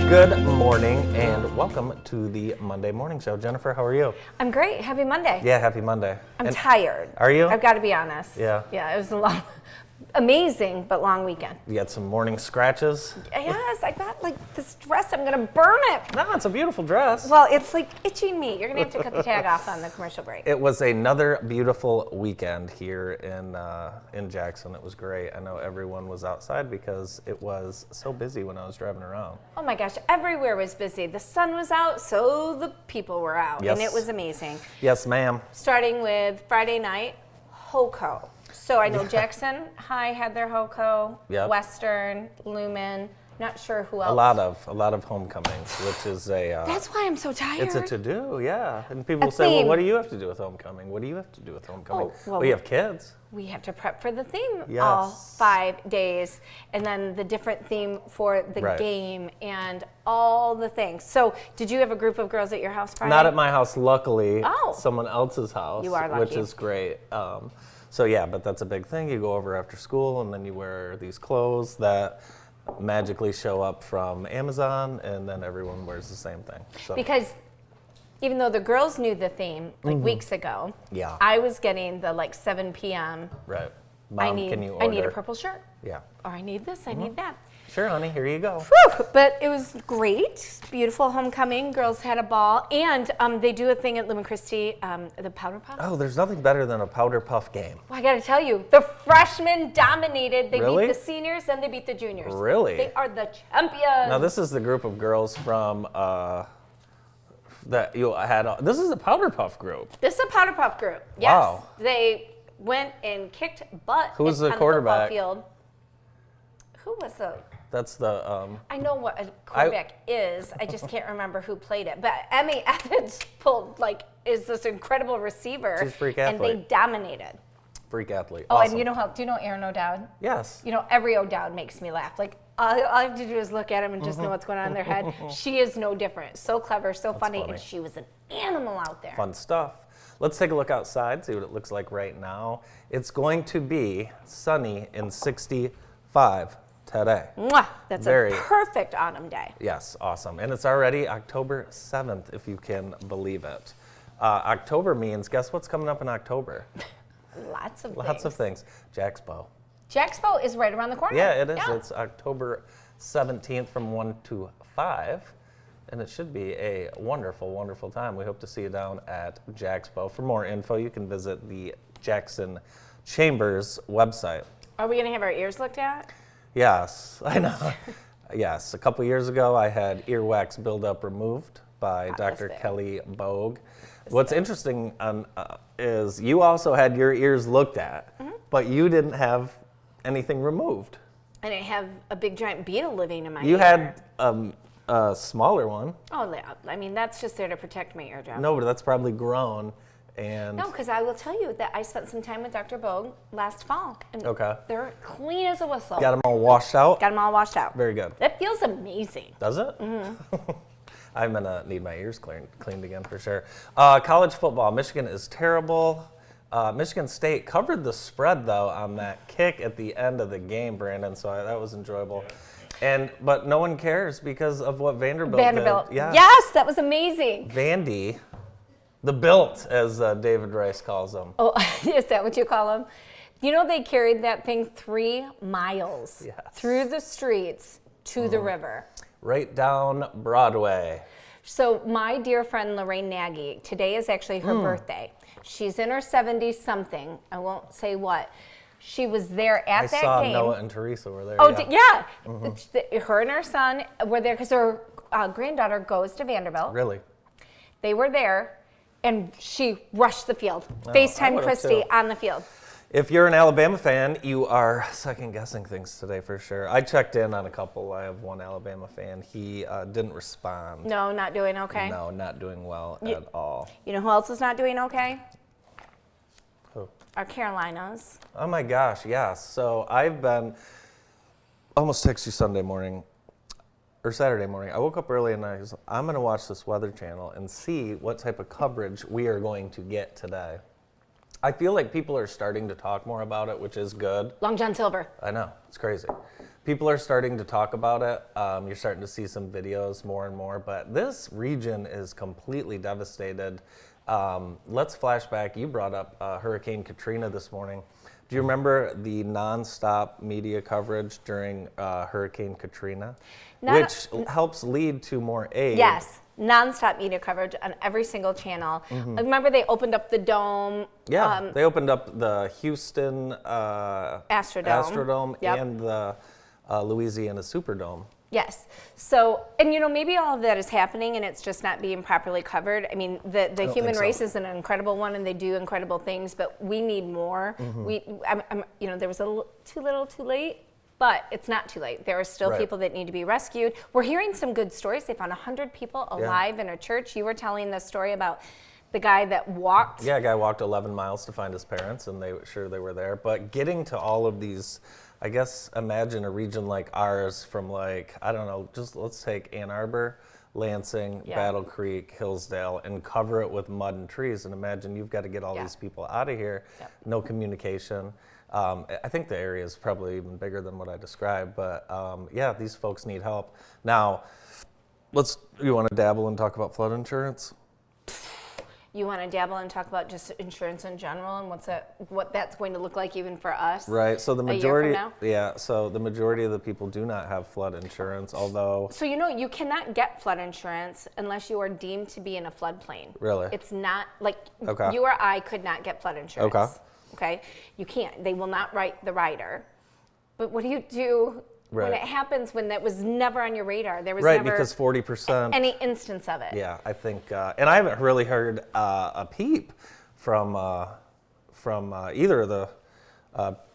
Good morning and welcome to the Monday Morning Show. Jennifer, how are you? I'm great. Happy Monday. Yeah, happy Monday. I'm tired. Are you? I've got to be honest. Yeah. Yeah, it was a long, amazing but long weekend. You got some morning scratches? Yes, I got like this dress, I'm going to burn it. No, it's a beautiful dress. Well, it's like itching me. You're going to have to cut the tag off on the commercial break. It was another beautiful weekend here in Jackson. It was great. I know everyone was outside because it was so busy when I was driving around. Oh my gosh, everywhere was busy. The sun was out, so the people were out. Yes. And it was amazing. Yes, ma'am. Starting with Friday night, HOCO. So I know Jackson High had their HOCO, Yep. Western, Lumen, not sure who else. A lot of homecomings, which is a... That's why I'm so tired. It's a to-do, yeah. And people A say, well, theme. what do you have to do with homecoming? What do you have to do with homecoming? Oh, well, we have kids. We have to prep for the theme Yes. all 5 days, and then the different theme for the Right. game and all the things. So did you have a group of girls at your house Friday? Not at my house, luckily. Oh. Someone else's house. You are Which lucky. is great. So yeah, but that's a big thing. You go over after school and then you wear these clothes that magically show up from Amazon, and then everyone wears the same thing. So Because even though the girls knew the theme like weeks ago, Yeah. I was getting the like 7 p.m. right. Mom, can you order? I need a purple shirt, Yeah. or I need this, I need that. Sure, honey, here you go. Whew, but it was great. Beautiful homecoming. Girls had a ball. And they do a thing at Lumen Christi, the Powder Puff. Oh, there's nothing better than a powder puff game. Well, I got to tell you, the freshmen dominated. They Really? beat the seniors and they beat the juniors. Really? They are the champions. Now this is the group of girls from that you had. This is the powder puff group. This is a Powder Puff group. Yes. Wow. They went and kicked butt Who was on the the quarterback? football field. Who was the... That's the I know what a quarterback is. I just can't remember who played it. But Emmy Evans is this incredible receiver. She's a freak and they athlete. dominated. freak athlete. Oh, Awesome. and do you know Aaron O'Dowd? Yes. You know, every O'Dowd makes me laugh. Like, all I have to do is look at them and just know what's going on in their head. She is no different. So clever, so funny, funny. and she was an animal out there. Fun stuff. Let's take a look outside, see what it looks like right now. It's going to be sunny and 65 today. Mwah! That's Very. a perfect autumn day. Yes, awesome. And it's already October 7th, if you can believe it. October means, guess what's coming up in October? Lots of Things. Jaxpo. Jaxpo is right around the corner. Yeah, it is. It's October 17th from 1 to 5. And it should be a wonderful, wonderful time. We hope to see you down at Jaxpo. For more info, you can visit the Jackson Chambers website. Are we going to have our ears looked at? Yes, I know. Yes, a couple years ago, I had earwax buildup removed by Dr. there. Kelly Bogue. What's interesting is you also had your ears looked at, but you didn't have anything removed. And I have a big giant beetle living in my ear. You had a smaller one. Oh, I mean, that's just there to protect my eardrum. No, but that's probably grown. And No, because I will tell you that I spent some time with Dr. Bogue last fall. And Okay. they're clean as a whistle. got them all washed out. Got them all washed out. Very good. That feels amazing. Does it? I'm gonna need my ears cleaned again for sure. College football, Michigan is terrible. Michigan State covered the spread though on that kick at the end of the game, Brandon. So that was enjoyable. But no one cares because of what Vanderbilt did. Yeah. Yes, that was amazing. Vandy, the Built, as David Rice calls them. Oh, is that what you call them? You know, they carried that thing 3 miles Yes. through the streets to the river. Right down Broadway. So my dear friend Lorraine Nagy, today is actually her birthday. She's in her 70s something. I won't say what. She was there at that I saw game. Noah and Teresa were there. Oh, yeah. Her and her son were there because her granddaughter goes to Vanderbilt. Really? They were there, and she rushed the field. I FaceTime would've Christy too. on the field. If you're an Alabama fan, you are second guessing things today for sure. I checked in on a couple. I have one Alabama fan. He didn't respond. No, not doing okay. No, not doing well at all. You know who else is not doing okay? Who? Our Carolinas. Oh my gosh, yes. So I've been almost text you Sunday morning or Saturday morning. I woke up early and I was, I'm going to watch this Weather Channel and see what type of coverage we are going to get today. I feel like people are starting to talk more about it, which is good. Long John Silver. I know, it's crazy. People are starting to talk about it. You're starting to see some videos more and more, but this region is completely devastated. Let's flash back. You brought up Hurricane Katrina this morning. Do you remember the nonstop media coverage during Hurricane Katrina, which helps lead to more aid? Yes, nonstop media coverage on every single channel. Remember they opened up the dome? Yeah, they opened up the Houston Astrodome Yep. and the Louisiana Superdome. Yes. So, and maybe all of that is happening and it's just not being properly covered. I mean, the human race is an incredible one and they do incredible things, but we need more. There was too little, too late, but it's not too late. There are still people that need to be rescued. We're hearing some good stories. They found 100 people alive in a church. You were telling the story about the guy that walked. Yeah, a guy walked 11 miles to find his parents and they were there. But getting to all of these, I guess, imagine a region like ours from just let's take Ann Arbor, Lansing, Battle Creek, Hillsdale, and cover it with mud and trees. And imagine you've got to get all these people out of here, no communication. I think the area is probably even bigger than what I described, but these folks need help. Now, you want to dabble and talk about flood insurance? You want to dabble and talk about just insurance in general and what that's going to look like even for us? Right. So the majority, a year from now? So the majority of the people do not have flood insurance, although. So you cannot get flood insurance unless you are deemed to be in a floodplain. Really? It's not like you or I could not get flood insurance. Okay. You can't. They will not write the rider. But what do you do? When it happens, when that was never on your radar, there was never because 40% any instance of it. Yeah, I think, and I haven't really heard a peep from either of the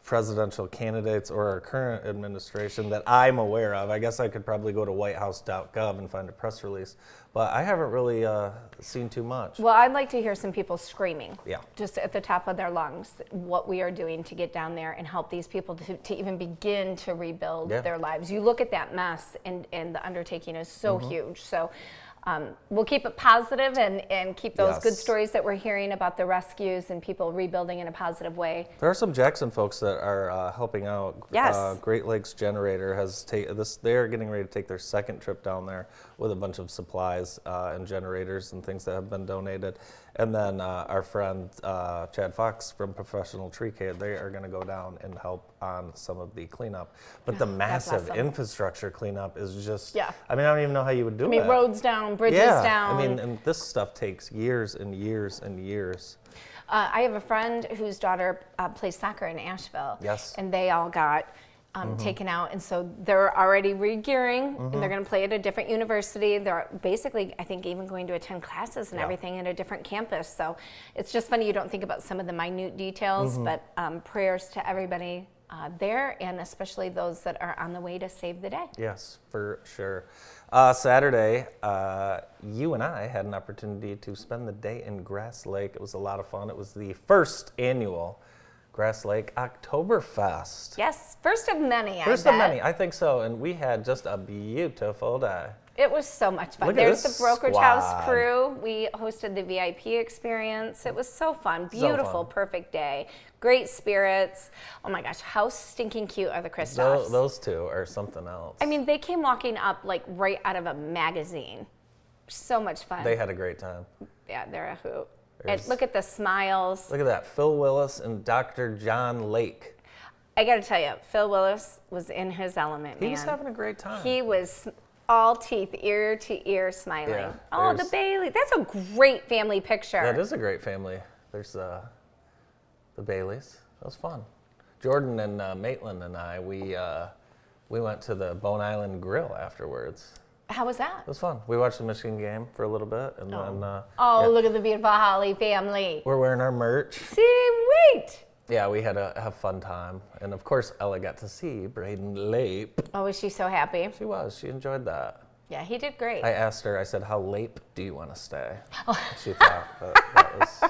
presidential candidates or our current administration that I'm aware of. I guess I could probably go to whitehouse.gov and find a press release, but I haven't really seen too much. Well, I'd like to hear some people screaming, just at the top of their lungs, what we are doing to get down there and help these people to even begin to rebuild their lives. You look at that mess, and the undertaking is so huge. So we'll keep it positive and keep those good stories that we're hearing about the rescues and people rebuilding in a positive way. There are some Jackson folks that are helping out. Yes. Great Lakes Generator has they're getting ready to take their second trip down there with a bunch of supplies and generators and things that have been donated. And then our friend Chad Fox from Professional Tree Care, they are going to go down and help on some of the cleanup. But the massive infrastructure cleanup is just, I mean, I don't even know how you would do it. Roads down, bridges down. I mean, and this stuff takes years and years and years. I have a friend whose daughter plays soccer in Asheville. Yes. And they all got taken out, and so they're already re-gearing, and they're going to play at a different university. They're basically, I think, even going to attend classes and everything at a different campus. So it's just funny, you don't think about some of the minute details, but prayers to everybody there, and especially those that are on the way to save the day. Yes, for sure. Saturday, you and I had an opportunity to spend the day in Grass Lake. It was a lot of fun. It was the first annual Grass Lake Oktoberfest. Yes, first of many, First of many, I think so. And we had just a beautiful day. It was so much fun. There's the Brokerage House crew. We hosted the VIP experience. It was so fun. Beautiful, perfect day. Great spirits. Oh my gosh, how stinking cute are the Christophs? Those two are something else. I mean, they came walking up like right out of a magazine. So much fun. They had a great time. Yeah, they're a hoot. And look at the smiles. Look at that, Phil Willis and Dr. John Lake. I got to tell you, Phil Willis was in his element, man. He was having a great time. He was all teeth, ear to ear, smiling. Yeah, oh, the Bailey. That's a great family picture. That is a great family. There's the Baileys. That was fun. Jordan and Maitland and I, we went to the Bone Island Grill afterwards. How was that? It was fun. We watched the Michigan game for a little bit, and then. Look at the beautiful Holly family. We're wearing our merch. Sweet. Yeah, we had a fun time, and of course, Ella got to see Braden Lape. Oh, was she so happy? She was. She enjoyed that. Yeah, he did great. I asked her. I said, "How Lape do you want to stay?" She thought that was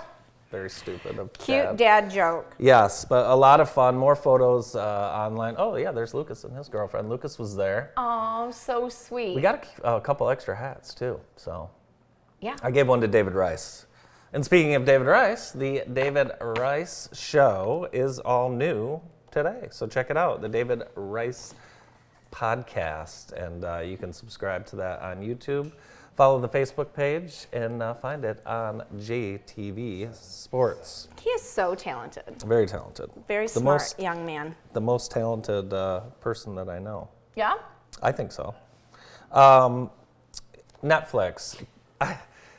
very stupid of Cute dad joke. Yes, but a lot of fun. More photos online. Oh yeah, there's Lucas and his girlfriend. Lucas was there. Oh, so sweet. We got a couple extra hats too. So yeah, I gave one to David Rice. And speaking of David Rice, the David Rice Show is all new today. So check it out. The David Rice podcast, and you can subscribe to that on YouTube. Follow the Facebook page and find it on JTV Sports. He is so talented. Very talented. Very smart young man. The most talented person that I know. Yeah? I think so. Netflix.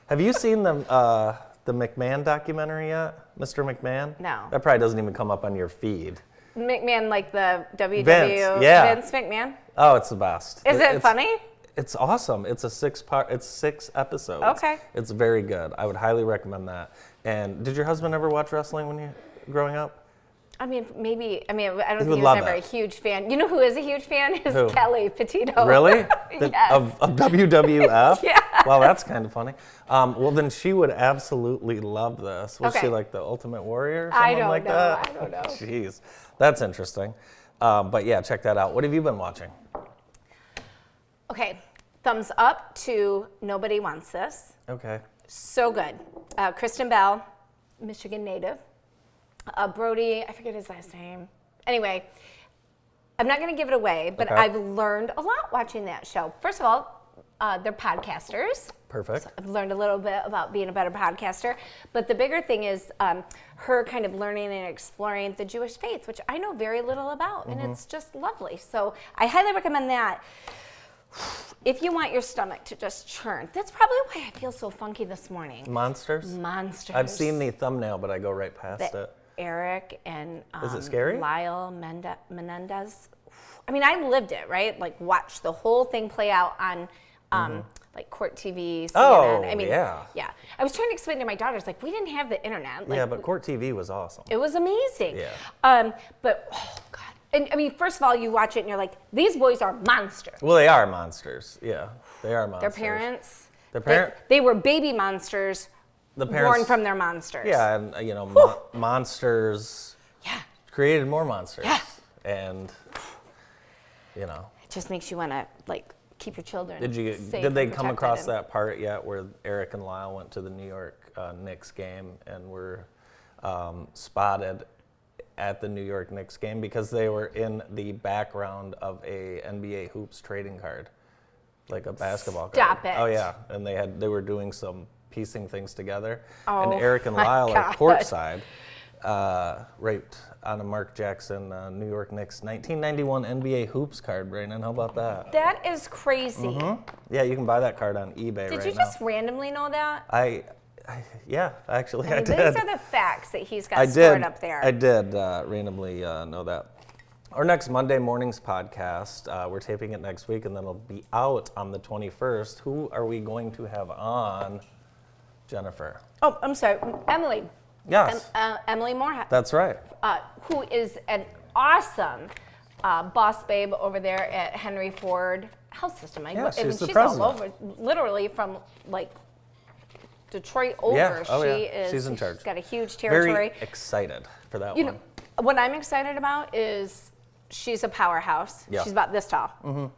Have you seen the McMahon documentary yet? Mr. McMahon? No. That probably doesn't even come up on your feed. McMahon, like the WW Vince McMahon? Oh, it's the best. Is it funny? It's awesome. It's 6 episodes. Okay. It's very good. I would highly recommend that. And did your husband ever watch wrestling when you growing up? I mean, maybe. I don't think would he was love ever it. a huge fan. You know who is a huge fan? Is Who? Kelly Petito. Really? Yes. Of WWF? Yeah. Wow, that's kind of funny. Well, then she would absolutely love this. Was she Okay. like the Ultimate Warrior or I something don't like know. that? I don't know. Jeez, that's interesting. But yeah, check that out. What have you been watching? Okay. Thumbs up to Nobody Wants This. Okay. So good. Kristen Bell, Michigan native. Brody, I forget his last name. Anyway, I'm not going to give it away, but Okay. I've learned a lot watching that show. First of all, they're podcasters. Perfect. I've learned a little bit about being a better podcaster. But the bigger thing is her kind of learning and exploring the Jewish faith, which I know very little about, and it's just lovely. So I highly recommend that. If you want your stomach to just churn, that's probably why I feel so funky this morning. Monsters? Monsters. I've seen the thumbnail, but I go right past it. Eric and Is it scary? Lyle Menendez. I mean, I lived it, right? Like, watched the whole thing play out on like Court TV, CNN. Oh, I mean, yeah. Yeah. I was trying to explain to my daughters, like, we didn't have the internet. Like, Yeah, but Court TV was awesome. it was amazing. Yeah. But, oh, God. And, I mean, first of all, you watch it and you're like, these boys are monsters. Well, they are monsters. Yeah, they are monsters. Their parents, Their they were baby monsters The parents, born from their monsters. Yeah, and monsters Yeah. created more monsters. Yeah. And It just makes you want to, like, keep your children safe did they and come protected across and- that part yet where Eric and Lyle went to the New York Knicks game and were spotted at the New York Knicks game because they were in the background of a NBA hoops trading card, like a basketball card. Stop it. Oh yeah, and they were doing some piecing things together, Oh, and Eric and my Lyle are God. courtside, right on a Mark Jackson New York Knicks 1991 NBA hoops card. Brandon, how about that? That is crazy. Yeah, you can buy that card on eBay Did right you now. just randomly know that? Yeah, actually, I I mean, did. these are the facts that he's got I stored did. up there. I did randomly know that. Our next Monday morning's podcast, we're taping it next week, and then it'll be out on the 21st. Who are we going to have on, Jennifer? Oh, I'm sorry, Emily. Yes, Emily Moore, that's right. who is an awesome boss babe over there at Henry Ford Health System. Yeah, she's the she's president. all over, literally from like Detroit over. Yeah, oh, she yeah. is. She's in charge. She's got a huge territory. Very excited for that You one. know, what I'm excited about is she's a powerhouse. Yeah. She's about this tall.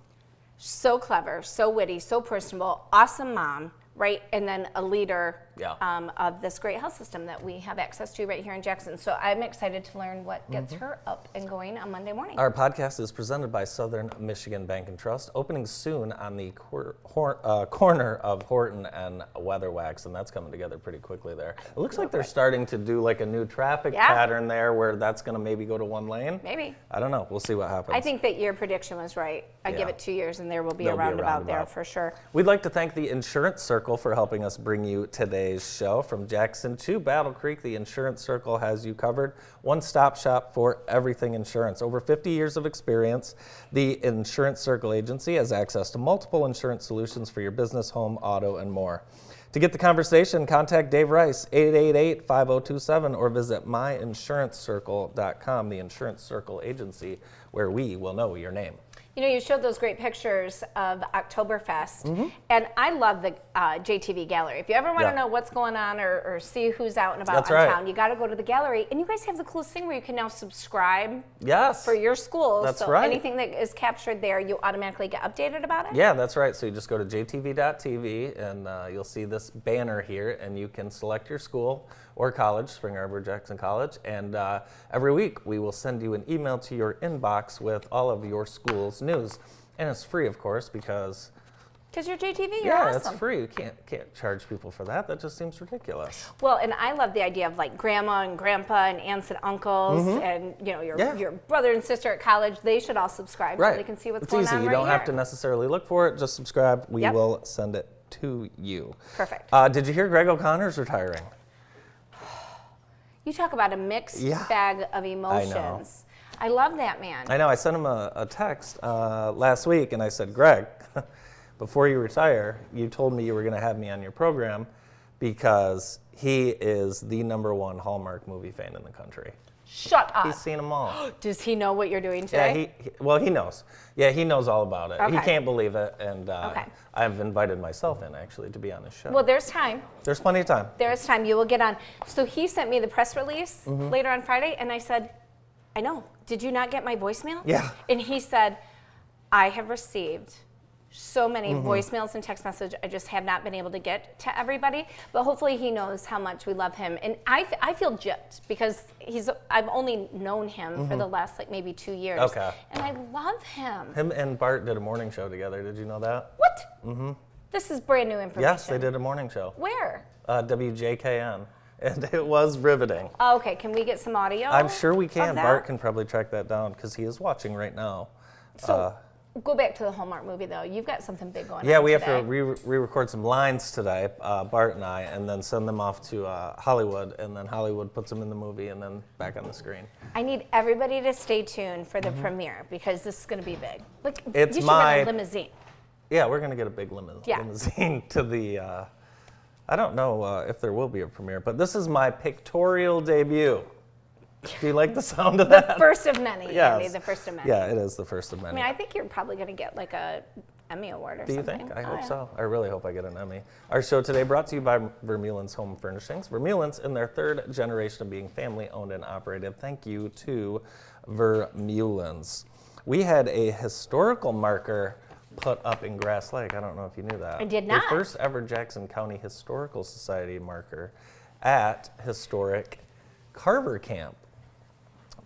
So clever, so witty, so personable, awesome mom, right? And then a leader Yeah. of this great health system that we have access to right here in Jackson. So I'm excited to learn what gets her up and going on Monday morning. Our podcast is presented by Southern Michigan Bank and Trust, opening soon on the corner of Horton and Weatherwax, and that's coming together pretty quickly there. It looks like they're starting to do like a new traffic Yeah. pattern there where that's going to maybe go to one lane. Maybe. I don't know. We'll see what happens. I think that your prediction was right. I give Yeah. it 2 years and there will be There'll a be a roundabout there roundabout. for sure. We'd like to thank the Insurance Circle for helping us bring you today's show. From Jackson to Battle Creek, the Insurance Circle has you covered. One-stop shop for everything insurance. Over 50 years of experience, the Insurance Circle agency has access to multiple insurance solutions for your business, home, auto, and more. To get the conversation, contact Dave Rice, 888-5027, or visit myinsuranccircle.com, the Insurance Circle agency, where we will know your name. You know, you showed those great pictures of Oktoberfest, and I love the JTV Gallery. If you ever want to Yeah. know what's going on or see who's out and about That's in right. town, you got to go to the gallery. And you guys have the coolest thing where you can now subscribe Yes. for your schools. That's so right. anything that is captured there, you automatically get updated about it? Yeah, that's right. So you just go to jtv.tv and you'll see this banner here, and you can select your school or college, Spring Arbor Jackson College, and every week we will send you an email to your inbox with all of your school's news. And it's free, of course, because you're JTV, you're yeah, awesome. it's free. You can't charge people for that. That just seems ridiculous. Well, and I love the idea of like grandma and grandpa and aunts and uncles and your brother and sister at college. They should all subscribe so they can see what's going on. It's easy. You don't have to necessarily look for it. Just subscribe. We will send it to you. Perfect. Did you hear Greg O'Connor's retiring? You talk about a mixed bag of emotions. I love that man. I know. I sent him a text last week, and I said, Greg, before you retire, you told me you were going to have me on your program because he is the #1 Hallmark movie fan in the country. Shut up. He's seen them all. Does he know what you're doing today? Yeah, he knows. Yeah, he knows all about it. Okay. He can't believe it, and I've invited myself in, actually, to be on his show. Well, there's time. There's plenty of time. There is time. You will get on. So he sent me the press release later on Friday, and I said, I know. Did you not get my voicemail? Yeah. And he said, I have received so many voicemails and text messages. I just have not been able to get to everybody, but hopefully he knows how much we love him. And I feel gypped because I've only known him for the last like maybe 2 years. Okay. And I love him. Him and Bart did a morning show together. Did you know that? What? This is brand new information. Yes, they did a morning show. Where? WJKN. And it was riveting. Oh, okay, can we get some audio? I'm sure we can. of that? Bart can probably track that down because he is watching right now. So go back to the Hallmark movie, though. You've got something big going on. Yeah, we today. have to re-record some lines today, Bart and I, and then send them off to Hollywood, and then Hollywood puts them in the movie and then back on the screen. I need everybody to stay tuned for the premiere because this is going to be big. Like, It's you should my- rent a limousine. Yeah, we're going to get a big limousine to the, I don't know if there will be a premiere, but this is my pictorial debut. Do you like the sound of that? First of many, Yes. Andy, the first of many. Yeah, it is the first of I many. mean, I think you're probably going to get like a Emmy Award or Do you something. think? I Oh, hope yeah. so. I really hope I get an Emmy. Our show today brought to you by Vermeulen's Home Furnishings. Vermeulen's in their 3rd generation of being family owned and operated. Thank you to Vermeulen's. We had a historical marker put up in Grass Lake. I don't know if you knew that. I did not. The first ever Jackson County Historical Society marker at historic Carver Camp,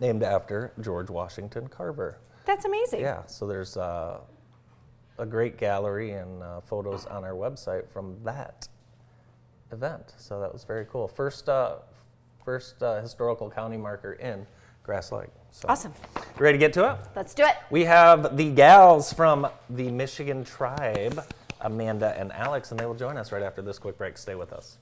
named after George Washington Carver. That's amazing. Yeah, so there's a great gallery and photos on our website from that event. So that was very cool. First historical county marker in Grass Lake. So. Awesome. You ready to get to it? Let's do it. We have the gals from the Michigan Tribe, Amanda and Alex, and they will join us right after this quick break. Stay with us.